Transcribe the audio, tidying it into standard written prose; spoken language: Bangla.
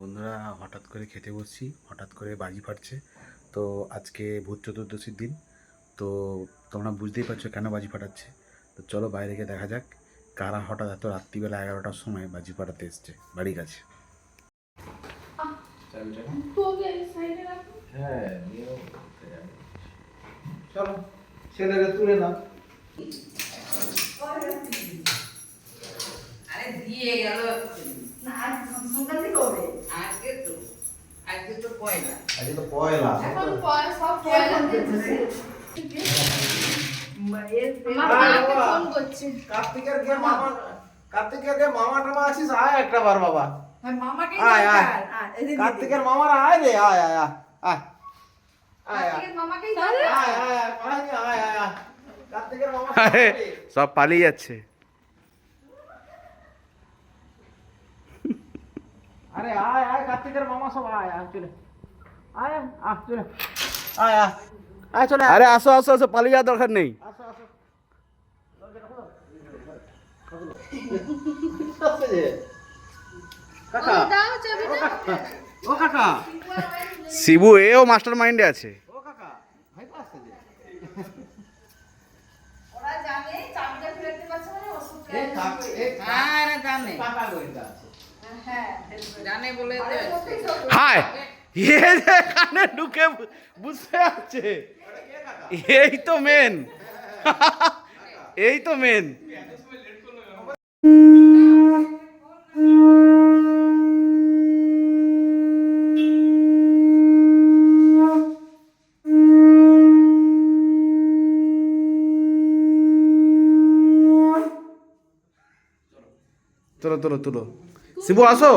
বন্ধুরা হঠাৎ করে খেতে বসছি, হঠাৎ করে বাজি ফাটছে। তো আজকে ভূত চতুর্দশীর দিন, তো তোমরা বুঝতেই পারছো কেন বাজি ফাটাচ্ছে। তো চলো বাইরে গিয়ে দেখা যাক কারা হঠাৎ এত রাত্রিবেলা 11টার সময় বাজি ফাটাতে এসছে বাড়ির কাছে। হ্যাঁ, চলো ছেলেকে তুলে নাও। আরে দিয়ে গেল না, আজ সংক্রান্তি কবে? আজকে তো পয়লা। আজকে তো পয়লা, এখন সব পয়লা দিতেছে। কার্তিকের মামা টামা আছিস, আয় একটা বার বাবা। হ্যাঁ, মামাকে আয় আয়, এদিকে কার্তিকের মামারা আয় রে, আয় আয় আয় আয় আয় কার্তিকের মামাকেই আয় আয় আয় আয় আয় আয়। কার্তিকের মামা সব পালিয়ে যাচ্ছে। আরে আয় আয়, কার্তিকের মামা সব আয় আয়, চলে আয় আয় চলে আয় আয় আয় চলে। আরে আসো আসো আসো, পালিয়ে যাওয়ার দরকার নেই। আসো আসো, কাকা ও কাকা, শিবু এও মাস্টার মাইন্ডে আছে। ও কাকা ভাই তো আসছে যে, ওরা জানে চাবিটা ফেলতে পারছে মানে ওষুধ এই কাকা এই আরে জানে কাকা কইতা আছে। হ্যাঁ জানে বলে তো হাই এ যে কানে ঢুকে বুঝতে আছে, এই তো মেন, এই তো মেন। তুলো তুলো তুলো, শিবু আসো।